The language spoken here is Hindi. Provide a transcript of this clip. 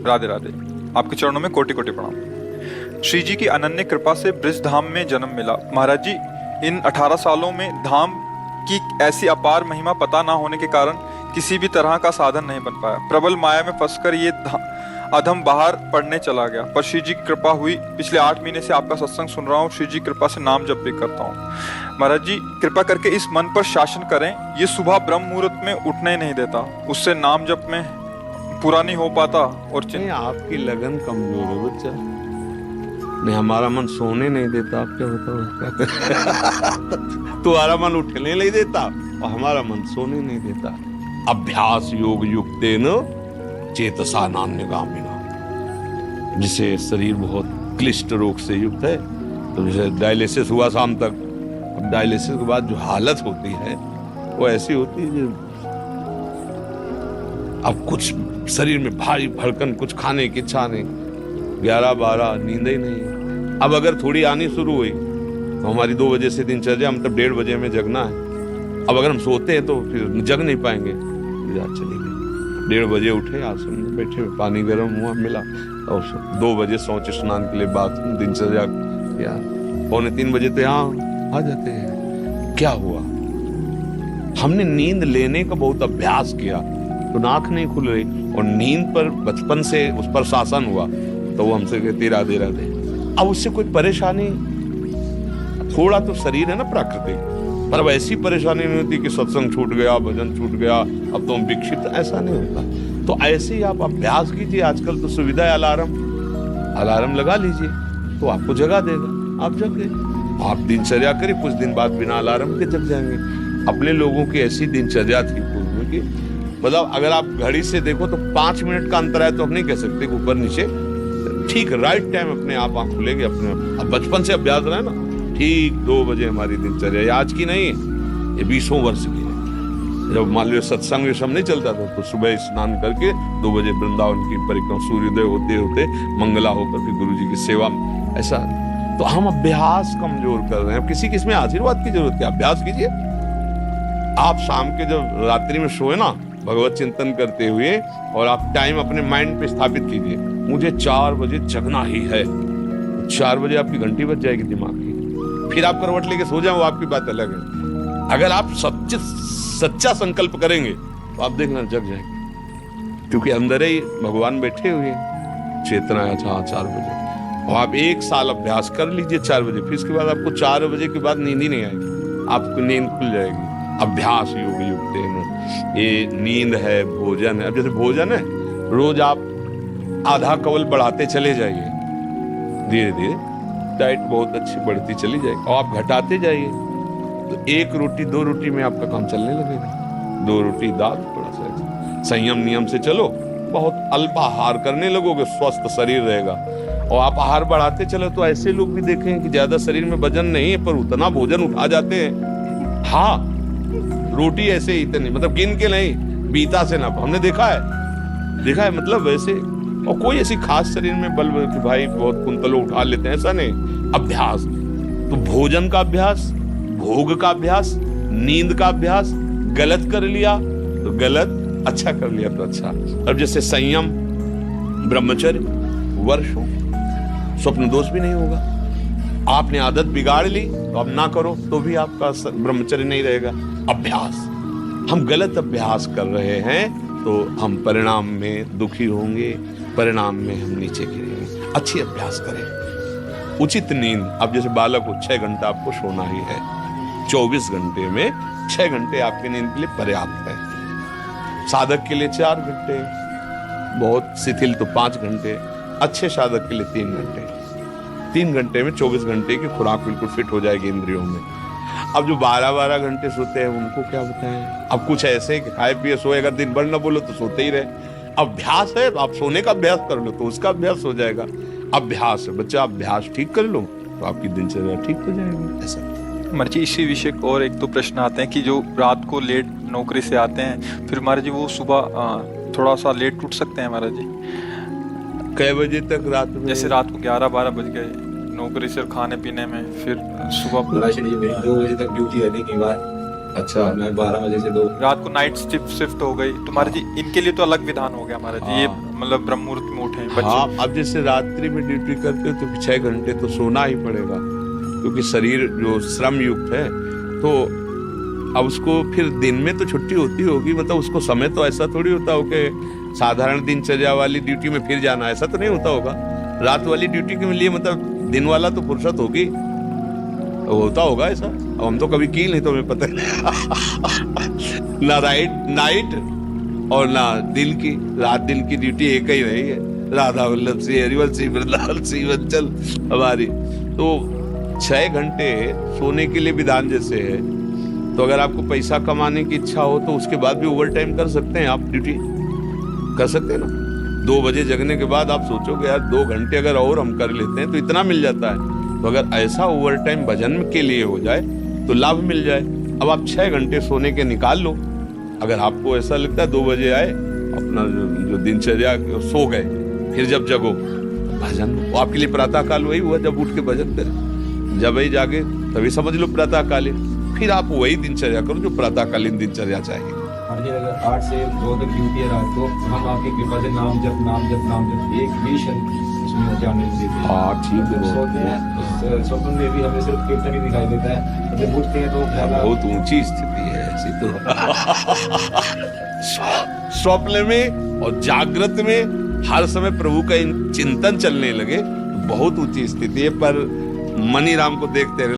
राधे राधे। आपके चरणों में कोटि कोटि प्रणाम। श्री जी की अनन्य कृपा से ब्रज धाम में जन्म मिला। महाराज जी, इन 18 सालों में धाम की ऐसी अपार महिमा पता ना होने के कारण किसी भी तरह का साधन नहीं बन पाया। प्रबल माया में फंसकर ये अधम बाहर पढ़ने चला गया, पर श्री जी की कृपा हुई। पिछले 8 महीने से आपका सत्संग सुन रहा हूँ, श्री जी कृपा से नाम जप भी करता हूँ। महाराज जी, कृपा करके इस मन पर शासन करें। ये सुबह ब्रह्म मुहूर्त में उठने नहीं देता, उससे नाम जप में पूरा नहीं हो पाता। और नहीं, आपकी लगन कमजोर है बच्चा। नहीं, हमारा मन सोने नहीं देता। आप क्या बताओ तुम्हारा मन उठने नहीं देता और हमारा मन सोने नहीं देता। अभ्यास योग युक्तेन चेतसा नान्यगामिना। जिसे शरीर बहुत क्लिष्ट रोग से युक्त है, तो जैसे डायलिसिस हुआ शाम तक, अब डायलिसिस के बाद जो हालत होती है वो ऐसी होती है जो अब कुछ शरीर में भारी भड़कन, कुछ खाने की इच्छा नहीं, 11-12 नींद ही नहीं। अब अगर थोड़ी आनी शुरू हुई तो हमारी 2 बजे से दिनचर्या, मतलब 1:30 बजे में जगना है। अब अगर हम सोते हैं तो फिर जग नहीं पाएंगे। रात चली गई, 1:30 बजे उठे, आसन में बैठे, पानी गर्म हुआ मिला, और 2 बजे शौच स्नान के लिए बाथरूम, दिनचर्या किया, 2:45 बजे तो यहाँ आ जाते हैं। क्या हुआ? हमने नींद लेने का बहुत अभ्यास किया तो नाक नहीं खुल रही, और नींद पर बचपन से उस पर शासन हुआ तो वो हमसे कहती राधे राधे। अब उससे कोई परेशानी, थोड़ा तो शरीर है ना प्राकृतिक, पर अब ऐसी परेशानी नहीं होती कि सत्संग छूट गया, भजन छूट गया, अब तो हम विक्षिप्त, ऐसा नहीं होता। तो ऐसे ही आप अभ्यास कीजिए। आजकल तो सुविधा है, अलार्म लगा लीजिए तो आपको जगा देगा, आप जग गए। आप दिनचर्या करिए, कुछ दिन बाद बिना अलार्म के जग जाएंगे। अपने लोगों की ऐसी दिनचर्या थी पूर्व की, मतलब अगर आप घड़ी से देखो तो 5 मिनट का अंतर है तो हम नहीं कह सकते ऊपर नीचे, ठीक राइट टाइम अपने आप आंख खुलेगी अपने। अब बचपन से अभ्यास रहा है ना, ठीक 2 बजे हमारी दिनचर्या, आज की नहीं है, ये 20 वर्ष की है। जब मान लो सत्संग सब नहीं चलता था तो सुबह स्नान करके 2 बजे वृंदावन की परिक्रमा, सूर्योदय होते होते मंगला होकर फिर गुरु जी की सेवा, ऐसा। तो हम अभ्यास कमजोर कर रहे हैं। किसी किसमें आशीर्वाद की जरूरत है, अभ्यास कीजिए। आप शाम के जब रात्रि में सोए ना भगवत चिंतन करते हुए, और आप टाइम अपने माइंड पे स्थापित कीजिए, मुझे 4 बजे जगना ही है। 4 बजे आपकी घंटी बज जाएगी दिमाग की, फिर आप करवट लेके सो जाओ, आपकी बात अलग है। अगर आप सच्चा संकल्प करेंगे तो आप देखना जग जाएंगे, क्योंकि अंदर ही भगवान बैठे हुए हैं। चेतना है 4 बजे, और आप 1 साल अभ्यास कर लीजिए 4 बजे, फिर इसके बाद आपको 4 बजे के बाद नींद ही नहीं आएगी, आपको नींद खुल जाएगी। अभ्यास योग युक्तेन, ये नींद है, भोजन है। अब जैसे भोजन है, रोज आप आधा कवल बढ़ाते चले जाइए, धीरे धीरे डाइट बहुत अच्छी बढ़ती चली जाएगी, और आप घटाते जाइए तो 1 रोटी 2 रोटी में आपका काम चलने लगेगा। 2 रोटी दाल, थोड़ा सा संयम नियम से चलो, बहुत अल्प आहार करने लगोगे, स्वस्थ शरीर रहेगा। और आप आहार बढ़ाते चलो तो ऐसे लोग भी देखें कि ज्यादा शरीर में वजन नहीं है पर उतना भोजन उठा जाते हैं। हाँ, रोटी ऐसे ही इतनी, मतलब गिन के नहीं, बीता से ना, हमने देखा है मतलब वैसे। और कोई ऐसी खास शरीर में बल कि भाई बहुत कुंतलों उठा लेते हैं, ऐसा नहीं। अभ्यास तो भोजन का अभ्यास, भोग का अभ्यास, नींद का अभ्यास। गलत कर लिया तो गलत, अच्छा कर लिया तो अच्छा। अब जैसे संयम, ब्रह्मचर्य, वर्षों, स्वप्न दोष भी नहीं होगा। आपने आदत बिगाड़ ली तो अब ना करो तो भी आपका ब्रह्मचर्य नहीं रहेगा। अभ्यास, हम गलत अभ्यास कर रहे हैं तो हम परिणाम में दुखी होंगे, परिणाम में हम नीचे गिरेंगे। अच्छी अभ्यास करें। उचित नींद, अब जैसे बालक को 6 घंटा आपको सोना ही है, 24 घंटे में 6 घंटे आपकी नींद के लिए पर्याप्त है। साधक के लिए 4 घंटे, बहुत शिथिल तो 5 घंटे, अच्छे साधक के लिए 3 घंटे। 3 घंटे में 24 घंटे की खुराक बिल्कुल फिट हो जाएगी इंद्रियों में। अब जो 12-12 घंटे सोते हैं उनको क्या बताएं। अब कुछ ऐसे कि खाए पिए सोए, अगर दिन भर न बोलो तो सोते ही रहे। अभ्यास है, आप सोने का अभ्यास कर लो तो उसका अभ्यास हो जाएगा। अभ्यास है बच्चा, अभ्यास ठीक कर लो तो आपकी दिनचर्या ठीक हो जाएगी। ऐसा महाराज जी, इसी विषय और एक 2 प्रश्न आते हैं कि जो रात को लेट नौकरी से आते हैं, फिर महाराज जी वो सुबह थोड़ा सा लेट उठ सकते हैं महाराज जी? कई बजे तक रात में? जैसे रात को 11-12 बज गए नौकरी से खाने पीने में, फिर सुबह 2 बजे तक ड्यूटी रहने के बाद, अच्छा मैं 12 बजे से 2 रात को नाइट शिफ्ट हो गई तो महाराज जी इनके लिए तो अलग विधान हो गया महाराज जी। ये मतलब ब्रह्म मुहूर्त में उठे हाँ, बच्चे? अब जैसे रात्रि में ड्यूटी करते हो तो 6 घंटे तो सोना ही पड़ेगा, क्योंकि शरीर जो श्रम युक्त है, तो अब उसको फिर दिन में तो छुट्टी होती होगी, मतलब उसको समय तो ऐसा थोड़ी होता हो कि साधारण दिनचर्या वाली ड्यूटी में फिर जाना, ऐसा तो नहीं होता होगा। रात वाली ड्यूटी के लिए मतलब दिन वाला तो फुर्सत होगी, होता होगा ऐसा। अब हम तो कभी की नहीं, तो हमें पता नहीं ना नाइट और ना दिन की। रात दिन की ड्यूटी एक ही रही है, राधा वल्लभ श्री हरिवंश श्री वृंदावन श्री वंचल हमारी। तो 6 घंटे सोने के लिए विधान जैसे है, तो अगर आपको पैसा कमाने की इच्छा हो तो उसके बाद भी ओवर टाइम कर सकते हैं, आप ड्यूटी कर सकते हैं ना। 2 बजे जगने के बाद आप सोचोगे यार 2 घंटे अगर और हम कर लेते हैं तो इतना मिल जाता है। तो अगर ऐसा ओवर टाइम भजन के लिए हो जाए तो लाभ मिल जाए। अब आप 6 घंटे सोने के निकाल लो। अगर आपको ऐसा लगता है 2 बजे आए, अपना जो दिनचर्या सो गए, फिर जब जगो भजन, वो आपके लिए प्रातः काल वही हुआ जब उठ के भजन करें। जब वही जागे तभी समझ लो प्रातः कालीन, फिर आप वही दिनचर्या करो जो प्रातःकालीन दिनचर्या चाहिए। हाँ जी, अगर 8 से 2 तक ड्यूटी है रात को, हम आपकी कृपा से नाम जप एक भी क्षण इसमें जाने नहीं देते। हाँ ठीक जब है, सोते हैं तो स्वप्न में भी हमें सिर्फ कीर्तन ही दिखाई देता है, जब उठते हैं तो बहुत ऊंची स्थिति है ऐसी तो। स्वप्न में और जागृत में हर समय प्रभु का चिंतन चलने लगे, बहुत ऊंची स्थिति है। पर मनी राम को देखते रहे।